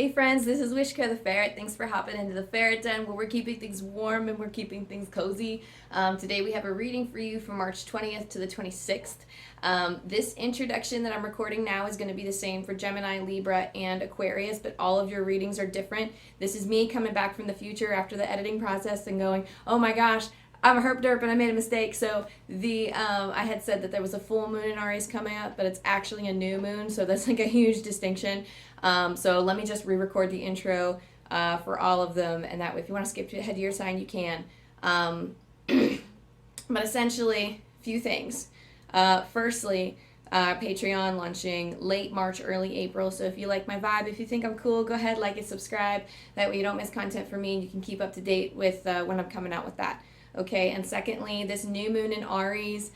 Hey friends, this is Wishko the Ferret. Thanks for hopping into the Ferret Den where we're keeping things warm and we're keeping things cozy. Today we have a reading for you from March 20th to the 26th. This introduction that I'm recording now is going to be the same for Gemini, Libra, and Aquarius, but all of your readings are different. This is me coming back from the future after the editing process and going, oh my gosh, I'm a herp derp and I made a mistake. So I had said that there was a full moon in Aries coming up, but it's actually a new moon, so that's like a huge distinction. So let me just re-record the intro for all of them, and that way if you want to skip ahead to your sign, you can. But essentially, a few things. Firstly, Patreon launching late March, early April. So if you like my vibe, if you think I'm cool, go ahead, like and subscribe. That way you don't miss content from me and you can keep up to date with when I'm coming out with that. Okay, and secondly, this new moon in Aries.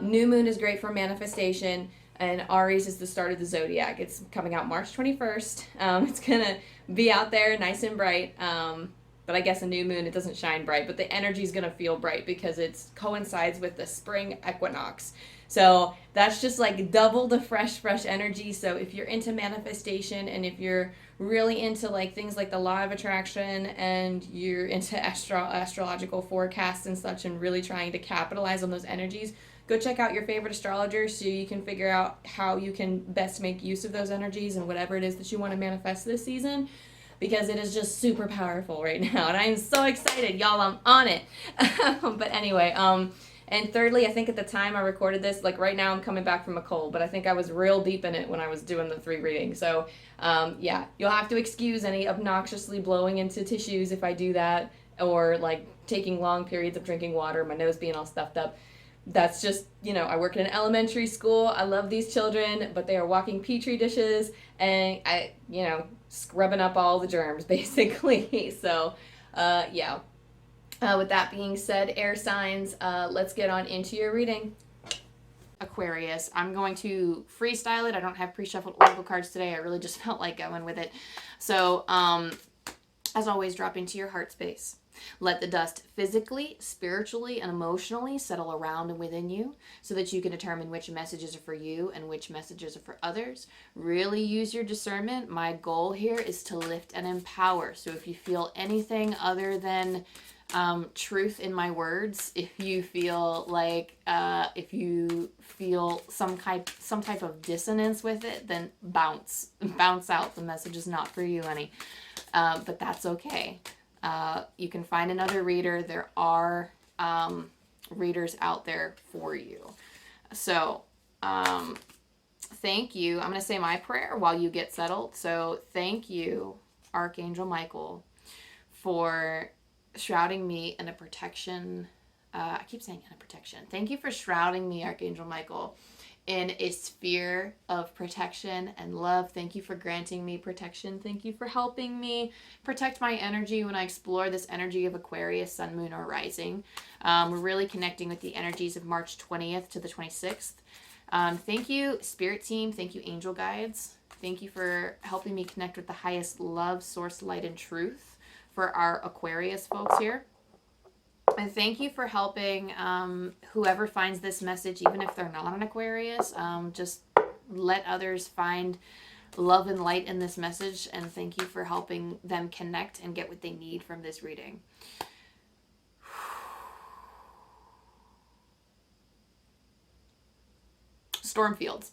New moon is great for manifestation, and Aries is the start of the zodiac. It's coming out March 21st. It's going to be out there nice and bright. But I guess a new moon, it doesn't shine bright, but the energy is going to feel bright because it coincides with the spring equinox. So that's just like double the fresh energy. So if you're into manifestation and if you're really into like things like the law of attraction and you're into astrological forecasts and such and really trying to capitalize on those energies, go check out your favorite astrologer so you can figure out how you can best make use of those energies and whatever it is that you want to manifest this season, because it is just super powerful right now and I'm so excited, y'all. I'm on it. But anyway, and thirdly, I think at the time I recorded this, like right now I'm coming back from a cold, but I think I was real deep in it when I was doing the 3 readings. So yeah, you'll have to excuse any obnoxiously blowing into tissues if I do that, or like taking long periods of drinking water, my nose being all stuffed up. That's just, I work in an elementary school. I love these children, but they are walking petri dishes and scrubbing up all the germs basically. So yeah. With that being said, air signs, let's get on into your reading. Aquarius. I'm going to freestyle it. I don't have pre-shuffled oracle cards today. I really just felt like going with it. So, as always, drop into your heart space. Let the dust physically, spiritually, and emotionally settle around and within you so that you can determine which messages are for you and which messages are for others. Really use your discernment. My goal here is to lift and empower. So if you feel anything other than truth in my words, if you feel like some type of dissonance with it, then bounce out. The message is not for you, honey. But that's okay. You can find another reader. There are readers out there for you. So thank you. I'm going to say my prayer while you get settled. So thank you, Archangel Michael, for shrouding me in a protection. I keep saying in a protection. Thank you for shrouding me, Archangel Michael, in a sphere of protection and love. Thank you for granting me protection. Thank you for helping me protect my energy when I explore this energy of Aquarius, Sun, Moon, or Rising. We're really connecting with the energies of March 20th to the 26th. Thank you, Spirit Team. Thank you, Angel Guides. Thank you for helping me connect with the highest love, source, light, and truth for our Aquarius folks here. And thank you for helping whoever finds this message, even if they're not an Aquarius, just let others find love and light in this message. And thank you for helping them connect and get what they need from this reading. Storm fields.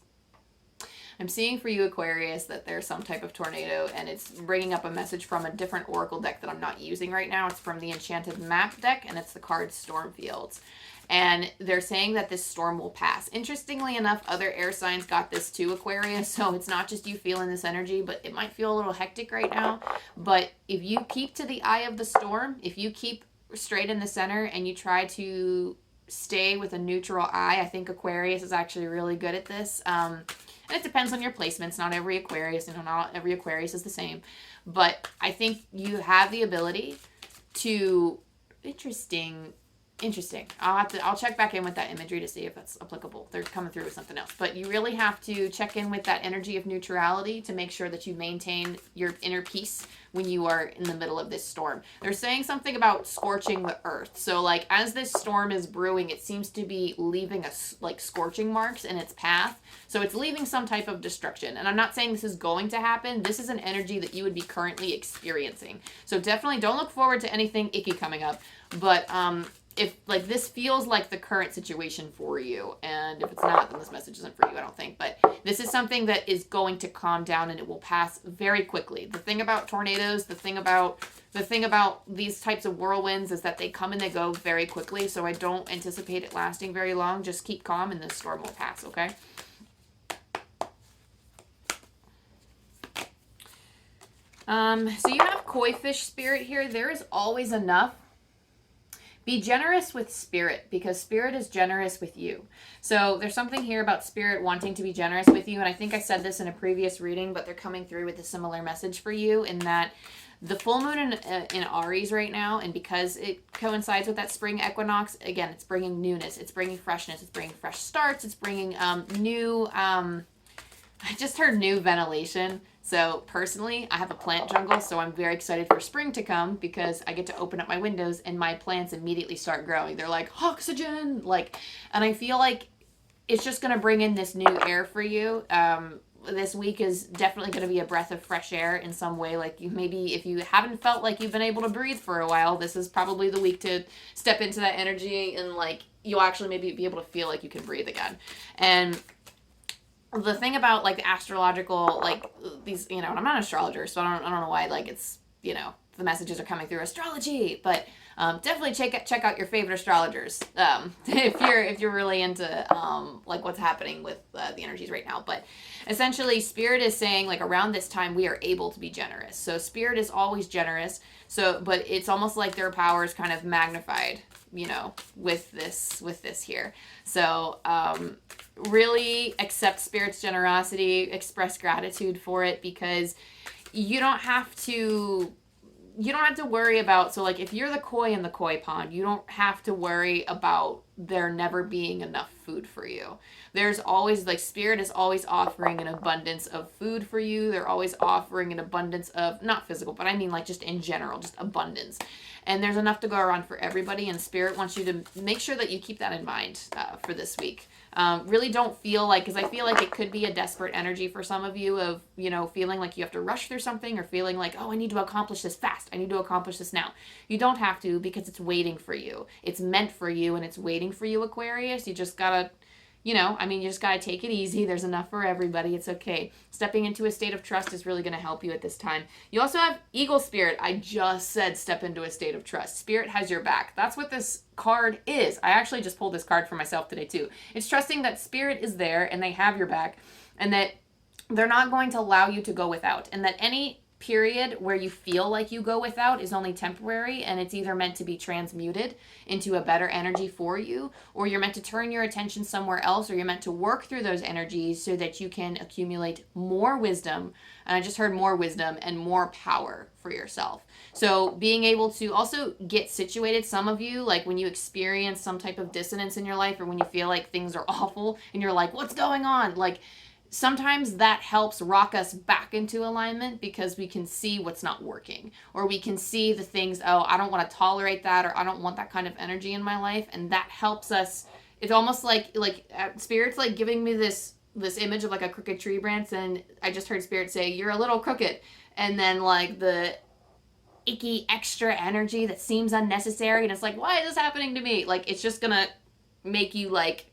I'm seeing for you, Aquarius, that there's some type of tornado, and it's bringing up a message from a different oracle deck that I'm not using right now. It's from the Enchanted Map deck, and it's the card Storm Fields. And they're saying that this storm will pass. Interestingly enough, other air signs got this too, Aquarius, so it's not just you feeling this energy, but it might feel a little hectic right now. But if you keep to the eye of the storm, if you keep straight in the center and you try to stay with a neutral eye, I think Aquarius is actually really good at this. And it depends on your placements. Not every Aquarius, not every Aquarius is the same. But I think you have the ability to, interesting, Interesting. I'll check back in with that imagery to see if that's applicable. They're coming through with something else. But you really have to check in with that energy of neutrality to make sure that you maintain your inner peace when you are in the middle of this storm. They're saying something about scorching the earth. So like as this storm is brewing, it seems to be leaving us like scorching marks in its path. So it's leaving some type of destruction. And I'm not saying this is going to happen. This is an energy that you would be currently experiencing. So definitely don't look forward to anything icky coming up. But if like this feels like the current situation for you, and if it's not, then this message isn't for you, I don't think. But this is something that is going to calm down and it will pass very quickly. The thing about tornadoes, the thing about these types of whirlwinds is that they come and they go very quickly. So I don't anticipate it lasting very long. Just keep calm and this storm will pass, okay? So you have koi fish spirit here. There is always enough. Be generous with spirit because spirit is generous with you. So there's something here about spirit wanting to be generous with you. And I think I said this in a previous reading, but they're coming through with a similar message for you in that the full moon in Aries right now, and because it coincides with that spring equinox, again, it's bringing newness. It's bringing freshness. It's bringing fresh starts. It's bringing new, I just heard new ventilation. So personally, I have a plant jungle, so I'm very excited for spring to come because I get to open up my windows and my plants immediately start growing. They're like, oxygen! And I feel like it's just going to bring in this new air for you. This week is definitely going to be a breath of fresh air in some way. Like you maybe, if you haven't felt like you've been able to breathe for a while, this is probably the week to step into that energy and like you'll actually maybe be able to feel like you can breathe again. And the thing about like the astrological, like these, and I'm not an astrologer, so I don't know why like it's, the messages are coming through astrology, but definitely check out your favorite astrologers if you're really into like what's happening with the energies right now. But essentially, spirit is saying like around this time we are able to be generous. So spirit is always generous. So, but it's almost like their power is kind of magnified, with this here. So really accept spirit's generosity, express gratitude for it because you don't have to worry about, so like if you're the koi in the koi pond, you don't have to worry about there never being enough food for you. There's always, like, spirit is always offering an abundance of food for you. They're always offering an abundance of, not physical, but I mean like just in general, just abundance. And there's enough to go around for everybody, and spirit wants you to make sure that you keep that in mind for this week. Really don't feel like, because I feel like it could be a desperate energy for some of you of, feeling like you have to rush through something or feeling like, oh, I need to accomplish this fast. I need to accomplish this now. You don't have to because it's waiting for you. It's meant for you and it's waiting for you, Aquarius. You just gotta, you just gotta take it easy. There's enough for everybody. It's okay. Stepping into a state of trust is really gonna help you at this time. You also have Eagle Spirit. I just said step into a state of trust. Spirit has your back. That's what this card is. I actually just pulled this card for myself today too. It's trusting that spirit is there and they have your back and that they're not going to allow you to go without, and that any period where you feel like you go without is only temporary, and it's either meant to be transmuted into a better energy for you, or you're meant to turn your attention somewhere else, or you're meant to work through those energies so that you can accumulate more wisdom. And I just heard more wisdom and more power for yourself. So being able to also get situated, some of you, like when you experience some type of dissonance in your life, or when you feel like things are awful and you're like, what's going on? Like, sometimes that helps rock us back into alignment because we can see what's not working, or we can see the things, oh, I don't want to tolerate that, or I don't want that kind of energy in my life. And that helps us. It's almost like spirit's like giving me this image of like a crooked tree branch, and I just heard spirit say, you're a little crooked. And then like the icky extra energy that seems unnecessary, and it's like, why is this happening to me? Like, it's just gonna make you like,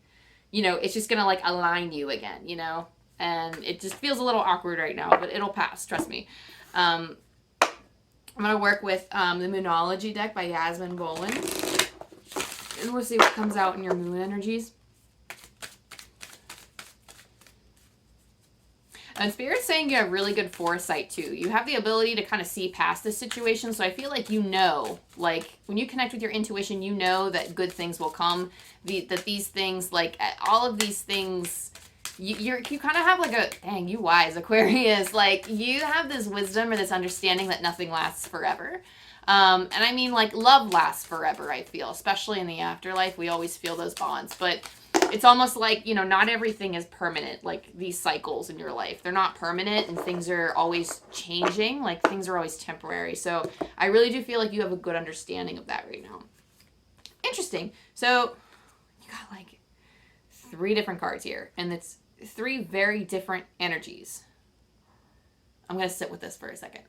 it's just gonna like align you again, and it just feels a little awkward right now, but it'll pass, trust me. I'm going to work with the Moonology deck by Yasmin, Boland, and we'll see what comes out in your moon energies. And Spirit's saying you have really good foresight, too. You have the ability to kind of see past this situation, so I feel like like, when you connect with your intuition, you know that good things will come, that these things, like, all of these things, you kind of have like a, dang, you wise, Aquarius, like, you have this wisdom or this understanding that nothing lasts forever. And I mean, like, love lasts forever, I feel, especially in the afterlife. We always feel those bonds, but it's almost like, you know, not everything is permanent. Like, these cycles in your life, they're not permanent, and things are always changing. Like, things are always temporary. So I really do feel like you have a good understanding of that right now. Interesting. So you got like 3 different cards here, and it's 3 very different energies. I'm going to sit with this for a second.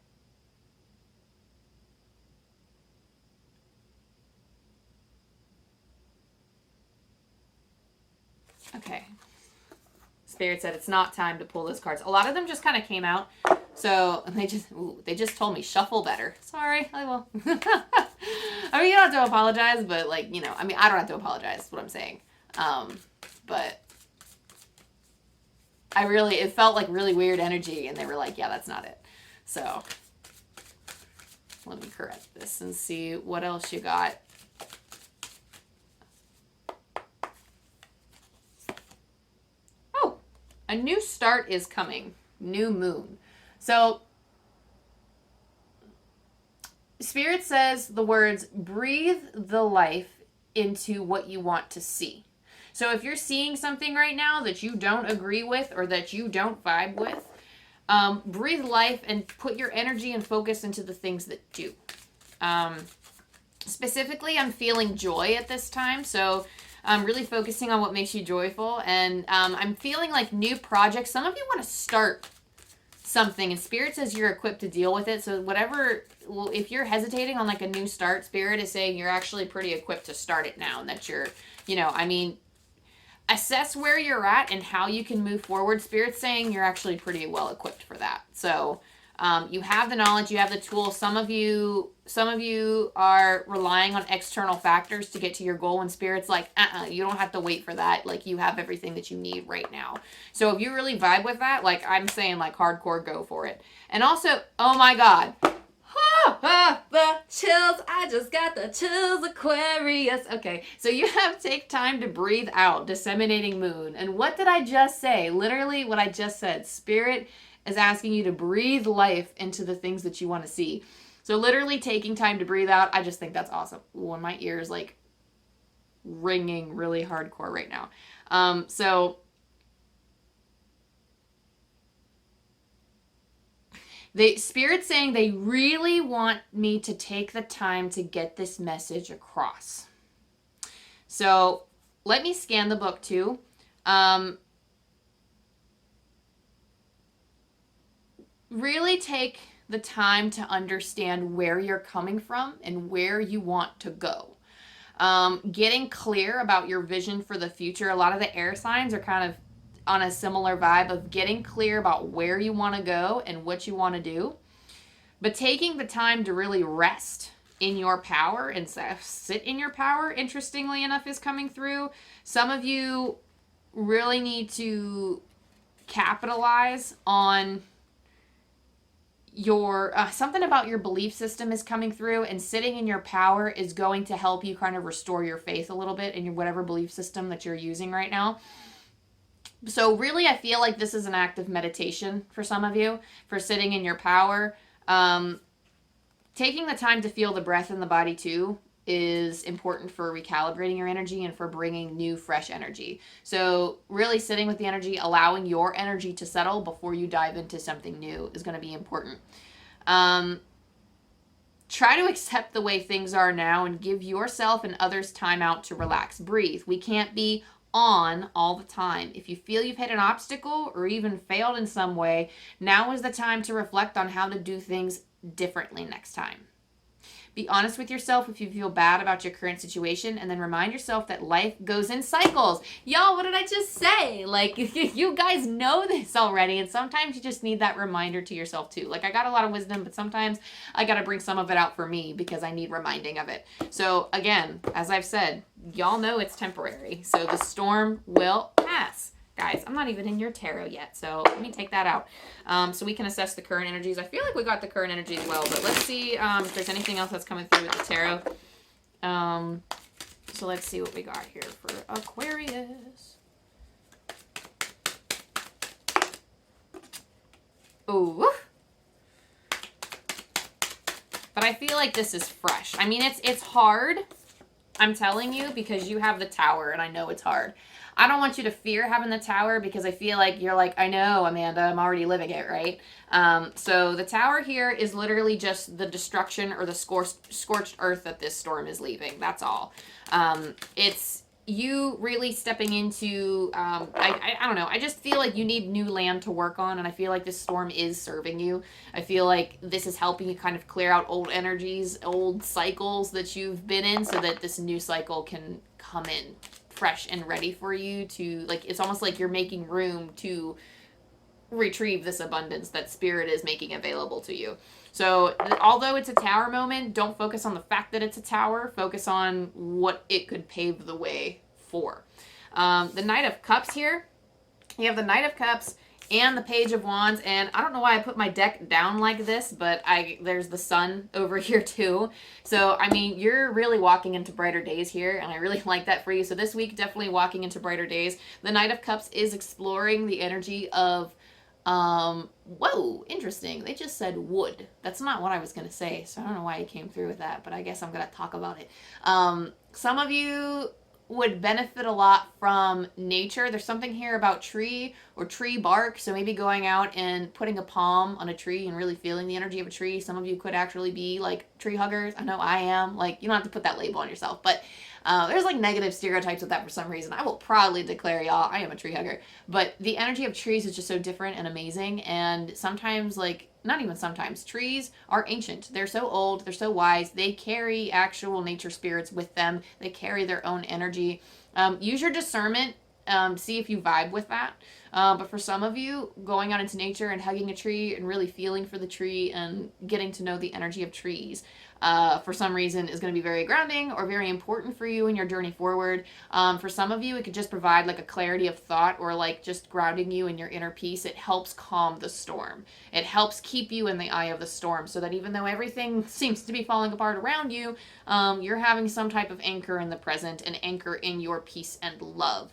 Okay. Spirit said it's not time to pull those cards. A lot of them just kind of came out. So they just told me shuffle better. Sorry, I will. I mean, you don't have to apologize, but like, you know, I mean, I don't have to apologize, is what I'm saying. But it felt like really weird energy, and they were like, yeah, that's not it. So let me correct this and see what else you got. Oh, a new start is coming. New moon. So Spirit says the words, breathe the life into what you want to see. So if you're seeing something right now that you don't agree with or that you don't vibe with, breathe life and put your energy and focus into the things that do. Specifically, I'm feeling joy at this time. So I'm really focusing on what makes you joyful. And I'm feeling like new projects. Some of you want to start something, and Spirit says you're equipped to deal with it. So if you're hesitating on like a new start, Spirit is saying you're actually pretty equipped to start it now, and that you're, assess where you're at and how you can move forward. Spirit's saying you're actually pretty well equipped for that. So you have the knowledge, you have the tools. Some of you are relying on external factors to get to your goal, and Spirit's like, you don't have to wait for that. Like, you have everything that you need right now. So if you really vibe with that, like I'm saying, like hardcore, go for it. And also, oh my God, the chills. I just got the chills, Aquarius. Okay, so you have take time to breathe out, disseminating moon. And what did I just say? Literally what I just said. Spirit is asking you to breathe life into the things that you want to see. So literally taking time to breathe out. I just think that's awesome. Ooh, and my ears like ringing really hardcore right now. So Spirit's saying they really want me to take the time to get this message across. So let me scan the book too. Really take the time to understand where you're coming from and where you want to go. Getting clear about your vision for the future. A lot of the air signs are kind of on a similar vibe of getting clear about where you want to go and what you want to do. But taking the time to really rest in your power and sit in your power, interestingly enough, is coming through. Some of you really need to capitalize on your something about your belief system is coming through, and sitting in your power is going to help you kind of restore your faith a little bit in your whatever belief system that you're using right now. So really, I feel like this is an act of meditation for some of you, for sitting in your power. Taking the time to feel the breath in the body too is important for recalibrating your energy and for bringing new, fresh energy. So really sitting with the energy, allowing your energy to settle before you dive into something new is going to be important. Try to accept the way things are now and give yourself and others time out to relax. Breathe. We can't be on all the time. If you feel you've hit an obstacle or even failed in some way, now is the time to reflect on how to do things differently next time. Be honest with yourself if you feel bad about your current situation, and then remind yourself that life goes in cycles. Y'all, what did I just say? Like, you guys know this already, and sometimes you just need that reminder to yourself too. Like, I got a lot of wisdom, but sometimes I got to bring some of it out for me because I need reminding of it. So again, as I've said, y'all know it's temporary. So the storm will pass. Guys, I'm not even in your tarot yet, so let me take that out so we can assess the current energies. I feel like we got the current energies well, but let's see if there's anything else that's coming through with the tarot. So let's see what we got here for Aquarius. Ooh. but I feel like this is fresh. I mean, it's hard, I'm telling you, because you have the Tower, and I know it's hard. I don't want you to fear having the Tower, because I feel like you're like, I know, Amanda, I'm already living it, right? So the Tower here is literally just the destruction or the scorched earth that this storm is leaving. That's all. It's you really stepping into, I don't know, I just feel like you need new land to work on, and I feel like this storm is serving you. I feel like this is helping you kind of clear out old energies, old cycles that you've been in, so that this new cycle can come in fresh and ready for you to, like, it's almost like you're making room to retrieve this abundance that Spirit is making available to you. So although it's a Tower moment, don't focus on the fact that it's a Tower. Focus on what it could pave the way for. The Knight of Cups here. You have the Knight of Cups and the Page of Wands. And I don't know why I put my deck down like this, but there's the Sun over here too. So, I mean, you're really walking into brighter days here, and I really like that for you. So this week, definitely walking into brighter days. The Knight of Cups is exploring the energy of whoa, interesting. They just said wood. That's not what I was going to say, so I don't know why I came through with that, but I guess I'm going to talk about it. Some of you would benefit a lot from nature. There's something here about tree or tree bark, so maybe going out and putting a palm on a tree and really feeling the energy of a tree. Some of you could actually be like tree huggers. I know I am. Like, you don't have to put that label on yourself, but there's like negative stereotypes with that for some reason. I will proudly declare, y'all, I am a tree hugger. But the energy of trees is just so different and amazing. And sometimes, like, not even sometimes, trees are ancient. They're so old. They're so wise. They carry actual nature spirits with them. They carry their own energy. Use your discernment. See if you vibe with that. But for some of you, going out into nature and hugging a tree and really feeling for the tree and getting to know the energy of trees, for some reason is going to be very grounding or very important for you in your journey forward. For some of you, it could just provide like a clarity of thought or like just grounding you in your inner peace. It helps calm the storm. It helps keep you in the eye of the storm, so that even though everything seems to be falling apart around you, you're having some type of anchor in the present, an anchor in your peace and love.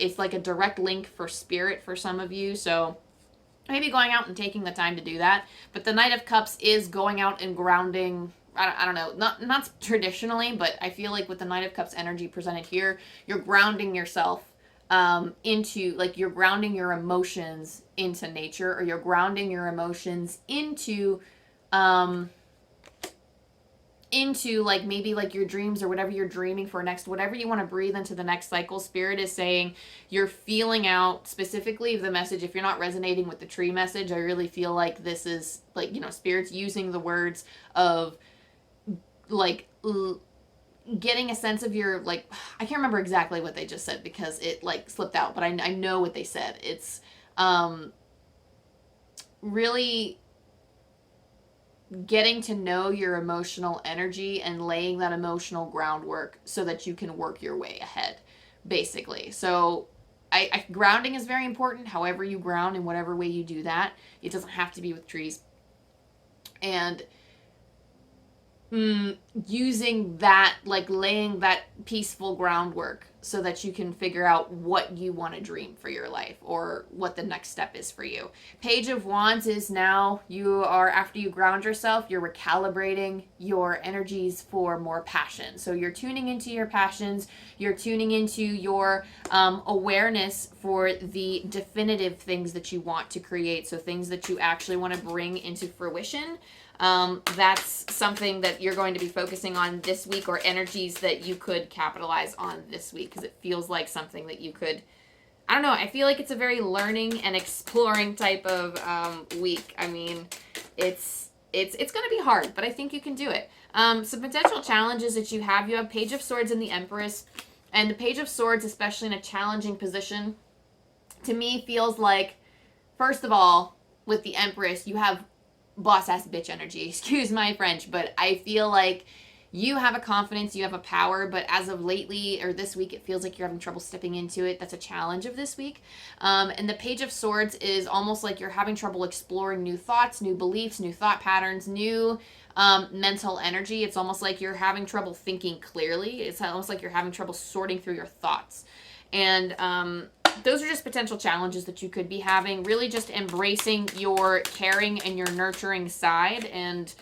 It's like a direct link for spirit for some of you, so maybe going out and taking the time to do that. But the Knight of Cups is going out and grounding. I don't know, not traditionally, but I feel like with the Knight of Cups energy presented here, you're grounding yourself into, like, you're grounding your emotions into nature, or you're grounding your emotions into like maybe like your dreams or whatever you're dreaming for next, whatever you want to breathe into the next cycle. Spirit is saying you're feeling out specifically the message. If you're not resonating with the tree message, I really feel like this is like, you know, Spirit's using the words of like getting a sense of your, like, I can't remember exactly what they just said because it like slipped out, but I know what they said. It's really getting to know your emotional energy and laying that emotional groundwork so that you can work your way ahead, basically. So grounding is very important. However you ground, in whatever way you do that, it doesn't have to be with trees. And using that, like laying that peaceful groundwork so that you can figure out what you want to dream for your life or what the next step is for you. Page of Wands is now you are, after you ground yourself, you're recalibrating your energies for more passion. So you're tuning into your passions, you're tuning into your awareness for the definitive things that you want to create. So things that you actually want to bring into fruition. That's something that you're going to be focusing on this week, or energies that you could capitalize on this week, because it feels like something that you could, I don't know, I feel like it's a very learning and exploring type of week. I mean, it's going to be hard, but I think you can do it. Some potential challenges that you have Page of Swords and the Empress, and the Page of Swords, especially in a challenging position, to me feels like, first of all, with the Empress, you have boss ass bitch energy, excuse my French, but I feel like you have a confidence, you have a power, but as of lately or this week, it feels like you're having trouble stepping into it. That's a challenge of this week. And the Page of Swords is almost like you're having trouble exploring new thoughts, new beliefs, new thought patterns, new mental energy. It's almost like you're having trouble thinking clearly. It's almost like you're having trouble sorting through your thoughts. And those are just potential challenges that you could be having. Really just embracing your caring and your nurturing side, and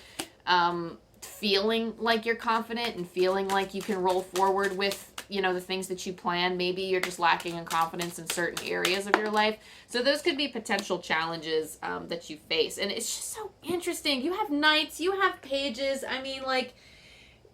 feeling like you're confident and feeling like you can roll forward with, you know, the things that you plan. Maybe you're just lacking in confidence in certain areas of your life. So those could be potential challenges that you face. And it's just so interesting. You have knights, you have pages. I mean, like,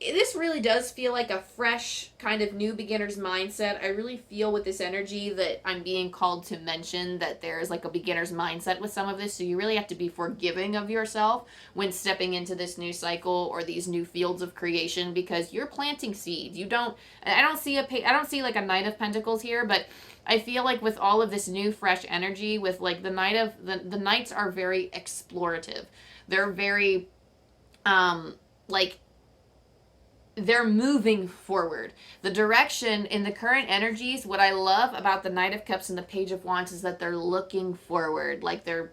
this really does feel like a fresh kind of new beginner's mindset. I really feel with this energy that I'm being called to mention that there's like a beginner's mindset with some of this. So you really have to be forgiving of yourself when stepping into this new cycle or these new fields of creation, because you're planting seeds. I don't see like a Knight of Pentacles here, but I feel like with all of this new fresh energy, with like the Knights are very explorative. They're very like, they're moving forward. The direction in the current energies, what I love about the Knight of Cups and the Page of Wands is that they're looking forward. Like, they're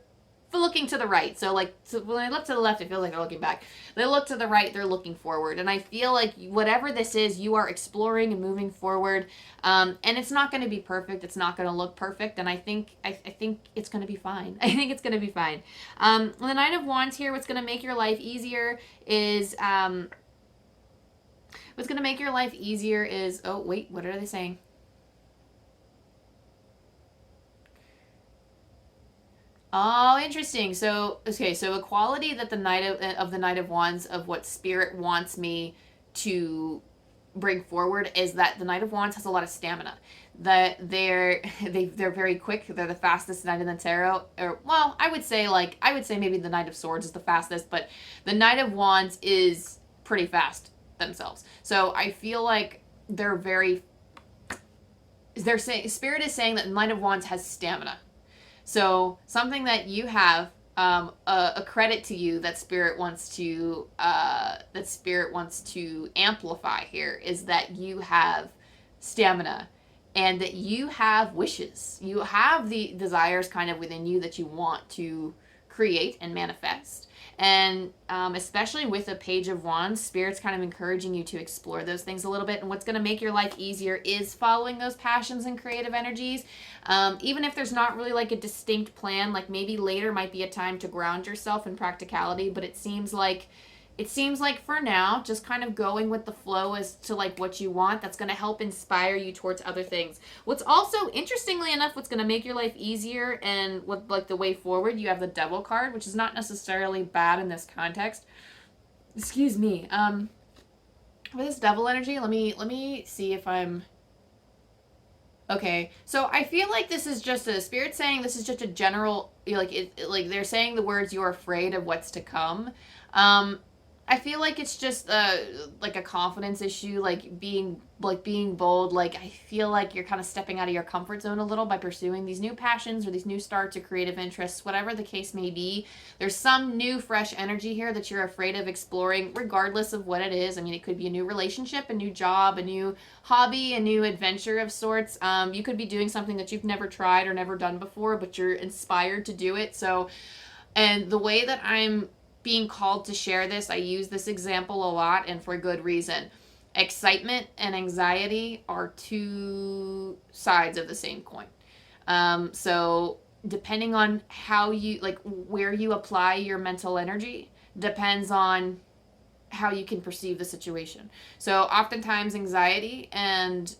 looking to the right. So when I look to the left, it feels like they're looking back. They look to the right, they're looking forward. And I feel like whatever this is, you are exploring and moving forward. And it's not going to be perfect. It's not going to look perfect. And I think it's going to be fine. I think it's going to be fine. The Knight of Wands here, what's going to make your life easier is... what's going to make your life easier is... Oh, wait, what are they saying? Oh, interesting. So a quality that the Knight of the Knight of Wands, of what Spirit wants me to bring forward, is that the Knight of Wands has a lot of stamina. That they're very quick. They're the fastest Knight in the tarot. Or, well, I would say maybe the Knight of Swords is the fastest, but the Knight of Wands is pretty fast themselves. So I feel like Spirit is saying that Knight of Wands has stamina. So something that you have, a credit to you that Spirit wants to amplify here, is that you have stamina and that you have wishes. You have the desires kind of within you that you want to create and manifest. And especially with a Page of Wands, Spirit's kind of encouraging you to explore those things a little bit. And what's going to make your life easier is following those passions and creative energies. Even if there's not really like a distinct plan, like maybe later might be a time to ground yourself in practicality. But it seems like for now, just kind of going with the flow as to like what you want, that's going to help inspire you towards other things. What's also, interestingly enough, what's going to make your life easier and what like the way forward, you have the Devil card, which is not necessarily bad in this context. Excuse me. With this Devil energy, let me see if I'm... Okay, so I feel like this is just a Spirit saying this is just a general, like they're saying the words, "You're afraid of what's to come." I feel like it's just like a confidence issue, like being bold. Like, I feel like you're kind of stepping out of your comfort zone a little by pursuing these new passions or these new starts or creative interests, whatever the case may be. There's some new fresh energy here that you're afraid of exploring, regardless of what it is. I mean, it could be a new relationship, a new job, a new hobby, a new adventure of sorts. You could be doing something that you've never tried or never done before, but you're inspired to do it. So, and the way that I'm being called to share this, I use this example a lot, and for good reason. Excitement and anxiety are two sides of the same coin. So depending on how you, like, where you apply your mental energy depends on how you can perceive the situation. So oftentimes anxiety and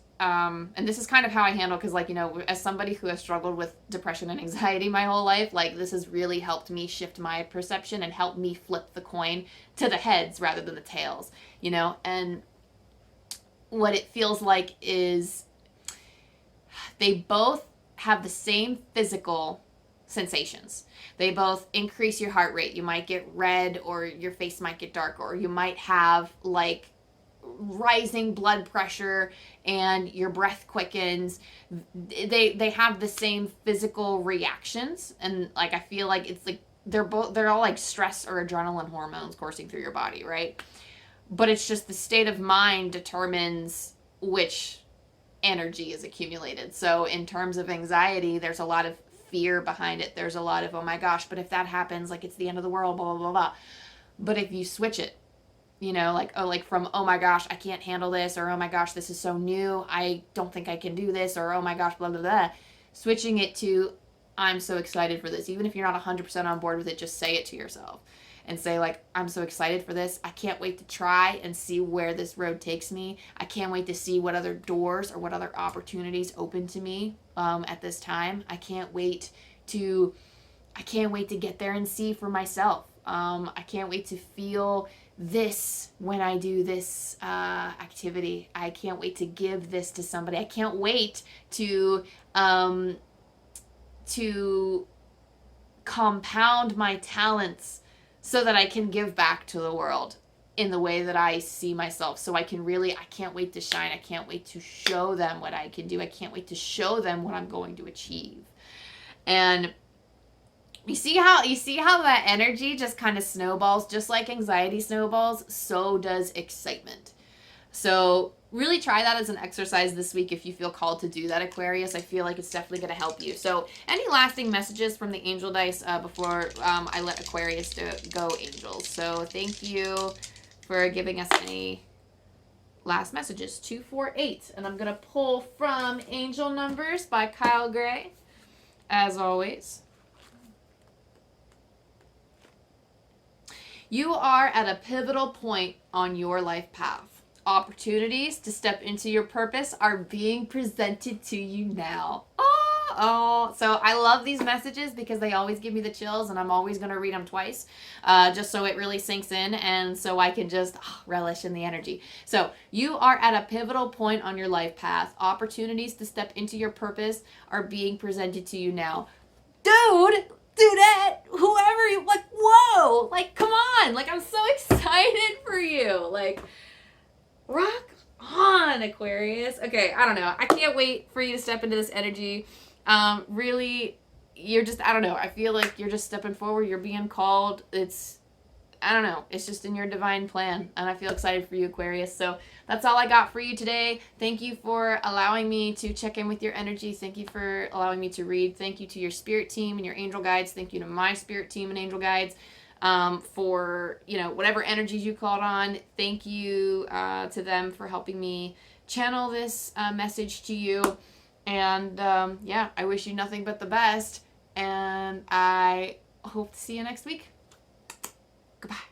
this is kind of how I handle, because, like, you know, as somebody who has struggled with depression and anxiety my whole life, like, this has really helped me shift my perception and help me flip the coin to the heads rather than the tails, you know. And what it feels like is they both have the same physical sensations. They both increase your heart rate. You might get red, or your face might get dark, or you might have like rising blood pressure and your breath quickens. They have the same physical reactions, and like I feel like it's like they're all like stress or adrenaline hormones coursing through your body, right? But it's just the state of mind determines which energy is accumulated. So in terms of anxiety, there's a lot of fear behind it. There's a lot of, oh my gosh, but if that happens, like, it's the end of the world, blah, blah, blah, blah. But if you switch it, you know, like, oh, like from, oh my gosh, I can't handle this, or oh my gosh, this is so new, I don't think I can do this, or oh my gosh, blah, blah, blah. Switching it to, I'm so excited for this. Even if you're not 100% on board with it, just say it to yourself. and say like, I'm so excited for this. I can't wait to try and see where this road takes me. I can't wait to see what other doors or what other opportunities open to me at this time. I can't wait to get there and see for myself. I can't wait to feel this when I do this activity. I can't wait to give this to somebody. I can't wait to compound my talents so that I can give back to the world in the way that I see myself. So I can't wait to shine. I can't wait to show them what I can do. I can't wait to show them what I'm going to achieve. And you see how that energy just kind of snowballs, just like anxiety snowballs, so does excitement. So really try that as an exercise this week if you feel called to do that, Aquarius. I feel like it's definitely going to help you. So any lasting messages from the angel dice before I let Aquarius go, angels? So thank you for giving us any last messages. 2, 4, 8. And I'm going to pull from Angel Numbers by Kyle Gray, as always. You are at a pivotal point on your life path. Opportunities to step into your purpose are being presented to you now. Oh, so I love these messages because they always give me the chills, and I'm always going to read them twice just so it really sinks in and so I can just relish in the energy. So you are at a pivotal point on your life path. Opportunities to step into your purpose are being presented to you now. Dudette, whoever you, like, whoa, like, come on, like, I'm so excited for you, like, rock on, Aquarius. Okay, I don't know, I can't wait for you to step into this energy. Really, you're just, I don't know, I feel like you're just stepping forward, you're being called, I don't know, it's just in your divine plan, and I feel excited for you, Aquarius. So that's all I got for you today. Thank you for allowing me to check in with your energy. Thank you for allowing me to read. Thank you to your spirit team and your angel guides. Thank you to my spirit team and angel guides for, whatever energies you called on. Thank you to them for helping me channel this message to you. And I wish you nothing but the best, and I hope to see you next week. Goodbye.